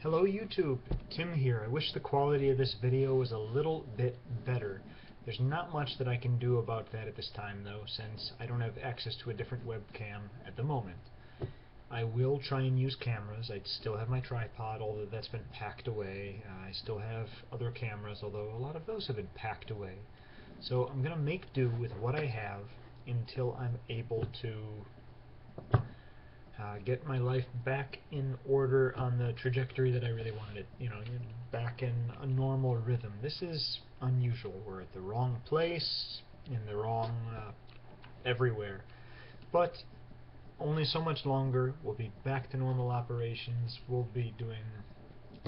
Hello YouTube, Tim here. I wish the quality of this video was a little bit better. There's not much that I can do about that at this time though, since I don't have access to a different webcam at the moment. I will try and use cameras. I still have my tripod, although that's been packed away. I still have other cameras, although a lot of those have been packed away. So I'm going to make do with what I have until I'm able to get my life back in order on the trajectory that I really wanted it, back in a normal rhythm. This is unusual. We're at the wrong place, in the wrong everywhere. But only so much longer. We'll be back to normal operations. We'll be doing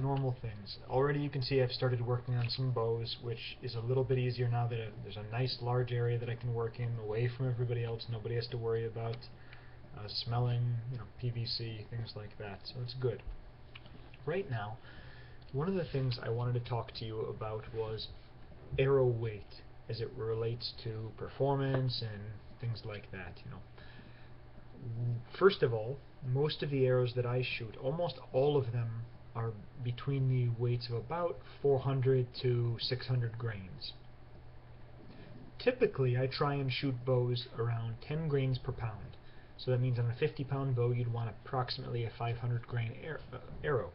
normal things. Already you can see I've started working on some bows, which is a little bit easier now that there's a nice large area that I can work in, away from everybody else. Nobody has to worry about smelling, PVC, things like that. So it's good. Right now, one of the things I wanted to talk to you about was arrow weight as it relates to performance and things like that. First of all, most of the arrows that I shoot, almost all of them are between the weights of about 400 to 600 grains. Typically, I try and shoot bows around 10 grains per pound. So that means on a 50-pound bow, you'd want approximately a 500 grain arrow.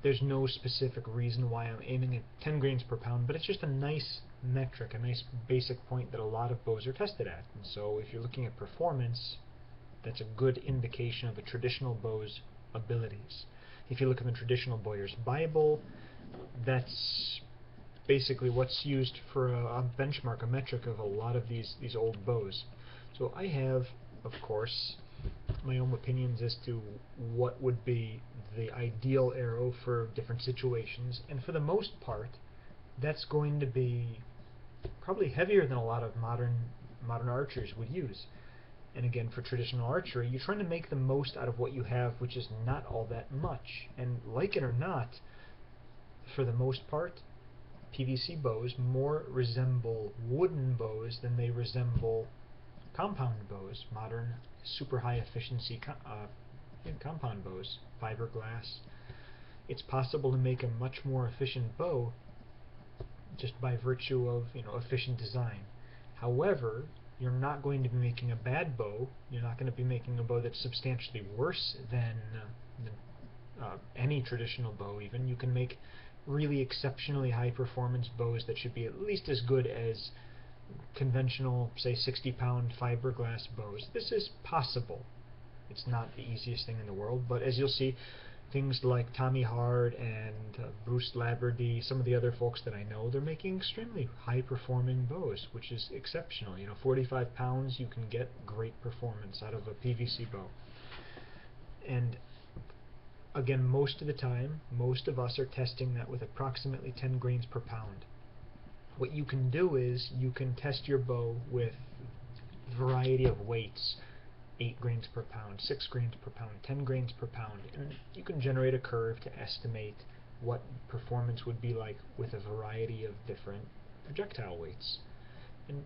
There's no specific reason why I'm aiming at 10 grains per pound, but it's just a nice metric, a nice basic point that a lot of bows are tested at. And so if you're looking at performance, that's a good indication of a traditional bow's abilities. If you look at the traditional Bowyer's Bible, that's basically what's used for a benchmark, a metric of a lot of these old bows. So I have, of course, my own opinions as to what would be the ideal arrow for different situations, and for the most part, that's going to be probably heavier than a lot of modern archers would use. And again, for traditional archery, you're trying to make the most out of what you have, which is not all that much. And like it or not, for the most part, PVC bows more resemble wooden bows than they resemble compound bows, modern super high efficiency compound bows, fiberglass. It's possible to make a much more efficient bow just by virtue of efficient design. However, you're not going to be making a bad bow. You're not going to be making a bow that's substantially worse than any traditional bow even. You can make really exceptionally high performance bows that should be at least as good as conventional, say, 60-pound fiberglass bows. This is possible. It's not the easiest thing in the world, but as you'll see, things like Tommy Hard and Bruce Labadie, some of the other folks that I know, they're making extremely high-performing bows, which is exceptional. 45 pounds, you can get great performance out of a PVC bow. And again, most of the time, most of us are testing that with approximately 10 grains per pound. What you can do is you can test your bow with a variety of weights, 8 grains per pound, 6 grains per pound, 10 grains per pound, and you can generate a curve to estimate what performance would be like with a variety of different projectile weights. And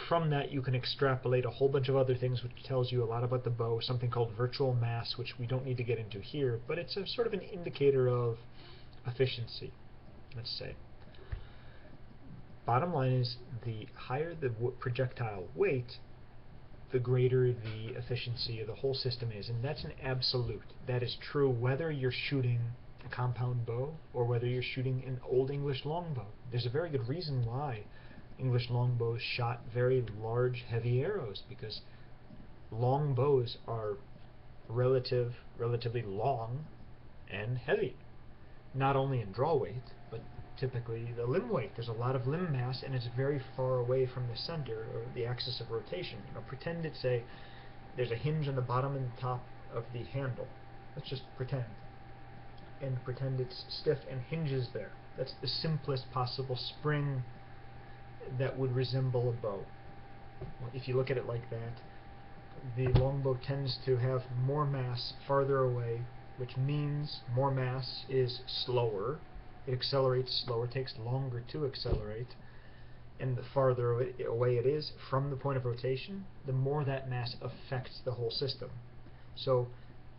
from that you can extrapolate a whole bunch of other things, which tells you a lot about the bow, something called virtual mass, which we don't need to get into here, but it's a sort of an indicator of efficiency, let's say. Bottom line is, the higher the projectile weight, the greater the efficiency of the whole system is, and that's an absolute. That is true whether you're shooting a compound bow or whether you're shooting an old English longbow. There's a very good reason why English longbows shot very large, heavy arrows, because long bows are relatively long and heavy. Not only in draw weight, but typically the limb weight. There's a lot of limb mass, and it's very far away from the center, or the axis of rotation. Pretend it's there's a hinge on the bottom and the top of the handle. Let's just pretend. And pretend it's stiff and hinges there. That's the simplest possible spring that would resemble a bow. If you look at it like that, the longbow tends to have more mass farther away, which means more mass is slower. It accelerates slower, takes longer to accelerate, and the farther away it is from the point of rotation, the more that mass affects the whole system. So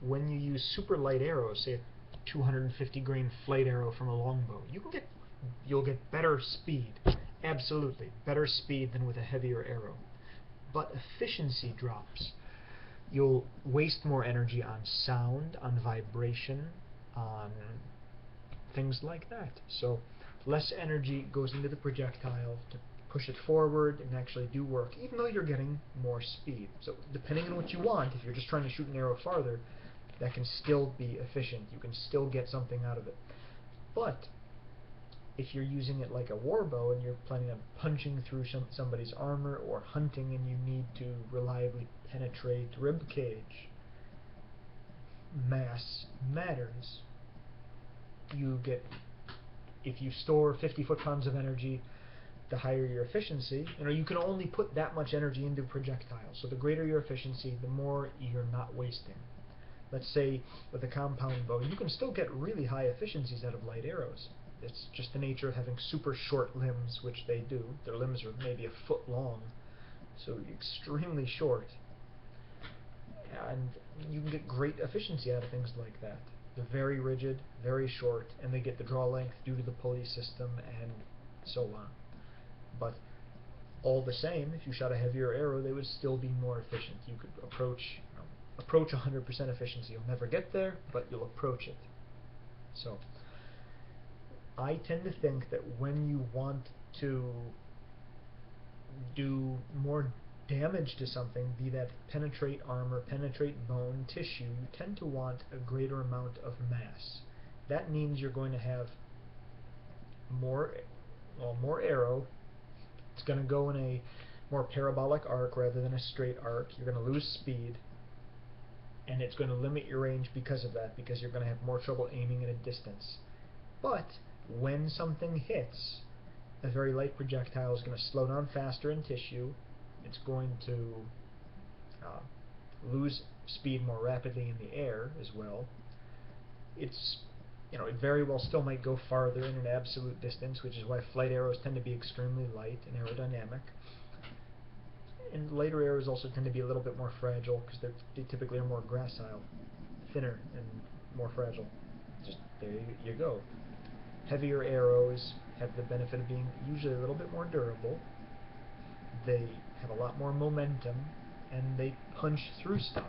when you use super light arrows, say 250 grain flight arrow from a longbow. You'll get better speed, absolutely, better speed than with a heavier arrow. But efficiency drops. You'll waste more energy on sound, on vibration, on things like that. So less energy goes into the projectile to push it forward and actually do work, even though you're getting more speed. So depending on what you want, if you're just trying to shoot an arrow farther, that can still be efficient. You can still get something out of it. But if you're using it like a warbow and you're planning on punching through somebody's armor, or hunting and you need to reliably penetrate rib cage, mass matters. If you store 50 foot-pounds of energy, the higher your efficiency, you can only put that much energy into projectiles. So the greater your efficiency, the more you're not wasting. Let's say with a compound bow, you can still get really high efficiencies out of light arrows. It's just the nature of having super short limbs, which they do. Their limbs are maybe a foot long, so extremely short. And you can get great efficiency out of things like that. They're very rigid, very short, and they get the draw length due to the pulley system and so on. But all the same, if you shot a heavier arrow, they would still be more efficient. You could approach 100% efficiency. You'll never get there, but you'll approach it. So I tend to think that when you want to do more damage to something, be that penetrate armor, penetrate bone, tissue, you tend to want a greater amount of mass. That means you're going to have more arrow. It's going to go in a more parabolic arc rather than a straight arc. You're going to lose speed, and it's going to limit your range because of that, because you're going to have more trouble aiming at a distance. But when something hits, a very light projectile is going to slow down faster in tissue. It's going to lose speed more rapidly in the air as well. It very well still might go farther in an absolute distance, which is why flight arrows tend to be extremely light and aerodynamic. And lighter arrows also tend to be a little bit more fragile, because they typically are more gracile, thinner and more fragile. Just there you go. Heavier arrows have the benefit of being usually a little bit more durable. They have a lot more momentum, and they punch through stuff.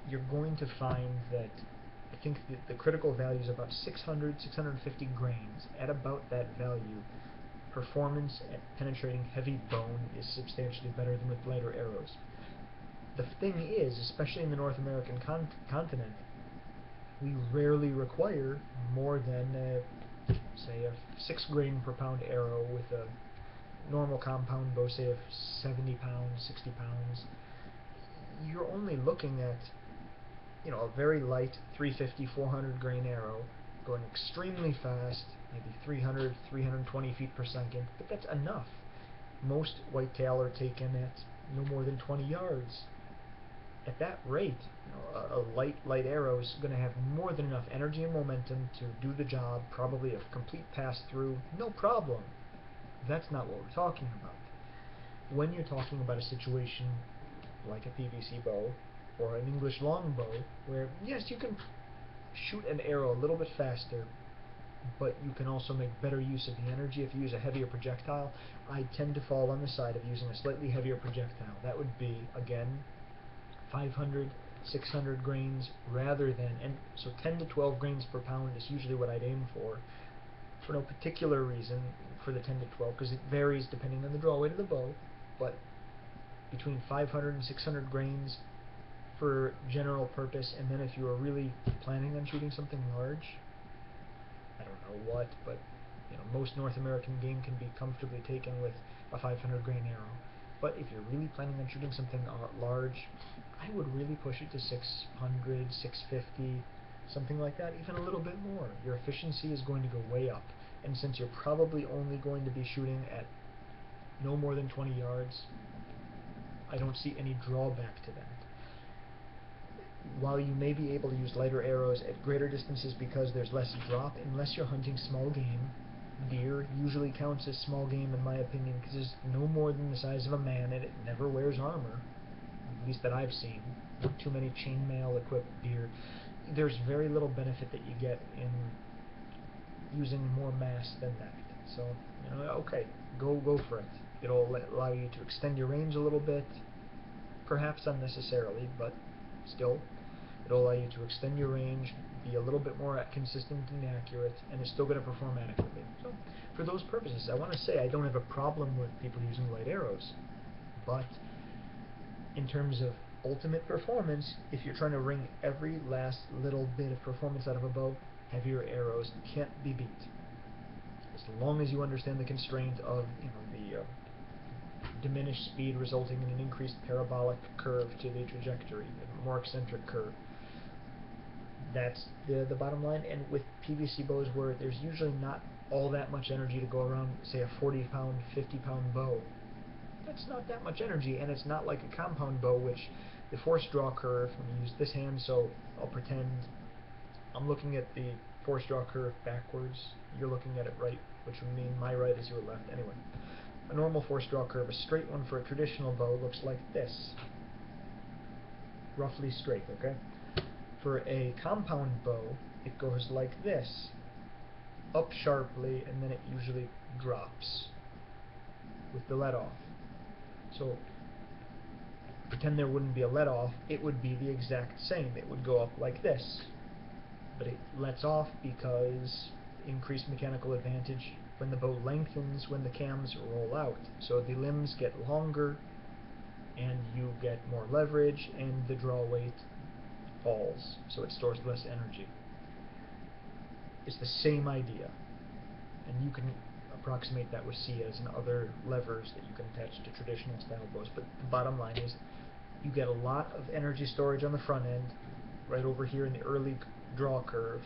You're going to find that, I think that the critical value is about 650 grains. At about that value, performance at penetrating heavy bone is substantially better than with lighter arrows. The thing is, especially in the North American continent, we rarely require more than, say, a 6 grain per pound arrow with a normal compound bow, say, of 70 pounds, 60 pounds. You're only looking at, a very light 350, 400 grain arrow going extremely fast, maybe 300, 320 feet per second, but that's enough. Most whitetail are taken at no more than 20 yards. At that rate, a light arrow is going to have more than enough energy and momentum to do the job, probably a complete pass-through, no problem. That's not what we're talking about. When you're talking about a situation like a PVC bow or an English longbow, where yes, you can shoot an arrow a little bit faster, but you can also make better use of the energy if you use a heavier projectile, I tend to fall on the side of using a slightly heavier projectile. That would be, again, 500, 600 grains rather than, and so 10 to 12 grains per pound is usually what I'd aim for no particular reason for the 10 to 12, because it varies depending on the draw weight of the bow, but between 500 and 600 grains for general purpose. And then if you are really planning on shooting something large, I don't know what, but most North American game can be comfortably taken with a 500 grain arrow. But if you're really planning on shooting something large, I would really push it to 600, 650, something like that, even a little bit more. Your efficiency is going to go way up. And since you're probably only going to be shooting at no more than 20 yards, I don't see any drawback to that. While you may be able to use lighter arrows at greater distances because there's less drop, unless you're hunting small game, deer usually counts as small game in my opinion, because it's no more than the size of a man and it never wears armor, at least that I've seen. too many chainmail equipped gear. There's very little benefit that you get in using more mass than that. So, okay, go for it. It'll allow you to extend your range a little bit, perhaps unnecessarily, but still, it'll allow you to extend your range, be a little bit more consistent and accurate, and it's still going to perform adequately. So, for those purposes, I want to say I don't have a problem with people using light arrows, but in terms of ultimate performance, if you're trying to wring every last little bit of performance out of a bow, heavier arrows can't be beat. As long as you understand the constraint of the diminished speed resulting in an increased parabolic curve to the trajectory, a more eccentric curve. That's the bottom line. And with PVC bows, where there's usually not all that much energy to go around, say a 40-pound, 50-pound bow, that's not that much energy, and it's not like a compound bow, which the force draw curve, let me use this hand, so I'll pretend I'm looking at the force draw curve backwards, you're looking at it right, which would mean my right is your left. Anyway, a normal force draw curve, a straight one for a traditional bow, looks like this. Roughly straight, okay? For a compound bow, it goes like this. Up sharply, and then it usually drops with the let off. So, pretend there wouldn't be a let off, it would be the exact same. It would go up like this. But it lets off because increased mechanical advantage when the bow lengthens when the cams roll out. So the limbs get longer, and you get more leverage, and the draw weight falls, so it stores less energy. It's the same idea, and you can approximate that with SIAs and other levers that you can attach to traditional style bows. But the bottom line is, you get a lot of energy storage on the front end, right over here in the early draw curve,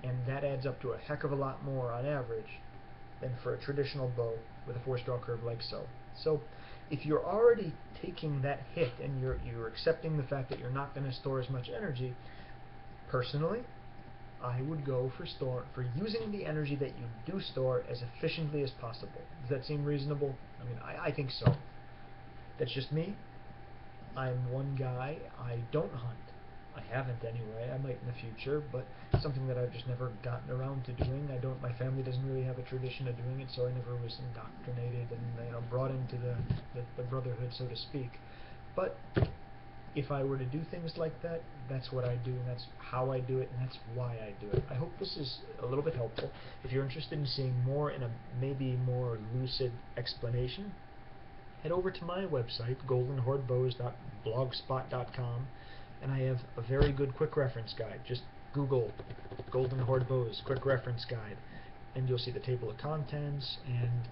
and that adds up to a heck of a lot more on average than for a traditional bow with a force draw curve like so. So if you're already taking that hit and you're accepting the fact that you're not going to store as much energy, personally, I would go for using the energy that you do store as efficiently as possible. Does that seem reasonable? I mean, I think so. That's just me. I'm one guy. I don't hunt. I haven't anyway. I might in the future, but it's something that I've just never gotten around to doing. My family doesn't really have a tradition of doing it, so I never was indoctrinated and brought into the brotherhood, so to speak. But if I were to do things like that, that's what I do, and that's how I do it, and that's why I do it. I hope this is a little bit helpful. If you're interested in seeing more in a maybe more lucid explanation, head over to my website, goldenhordebows.blogspot.com, and I have a very good quick reference guide. Just Google Golden Horde Bows quick reference guide, and you'll see the table of contents and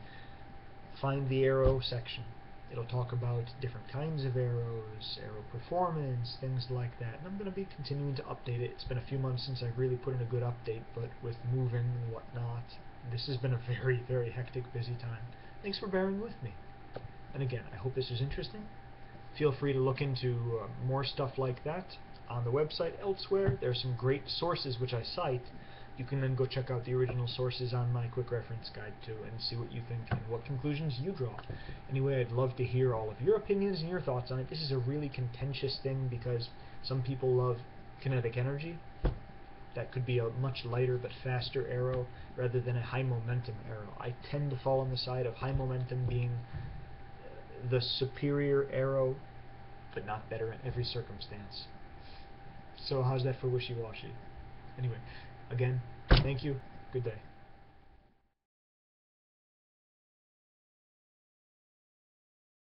find the arrow section. It'll talk about different kinds of arrows, arrow performance, things like that. And I'm going to be continuing to update it. It's been a few months since I really put in a good update, but with moving and whatnot, this has been a very, very hectic, busy time. Thanks for bearing with me. And again, I hope this is interesting. Feel free to look into more stuff like that on the website. Elsewhere, there are some great sources which I cite. You can then go check out the original sources on my quick reference guide too, and see what you think and what conclusions you draw. Anyway, I'd love to hear all of your opinions and your thoughts on it. This is a really contentious thing because some people love kinetic energy. That could be a much lighter but faster arrow rather than a high momentum arrow. I tend to fall on the side of high momentum being the superior arrow, but not better in every circumstance. So how's that for wishy-washy? Anyway, again, thank you. Good day.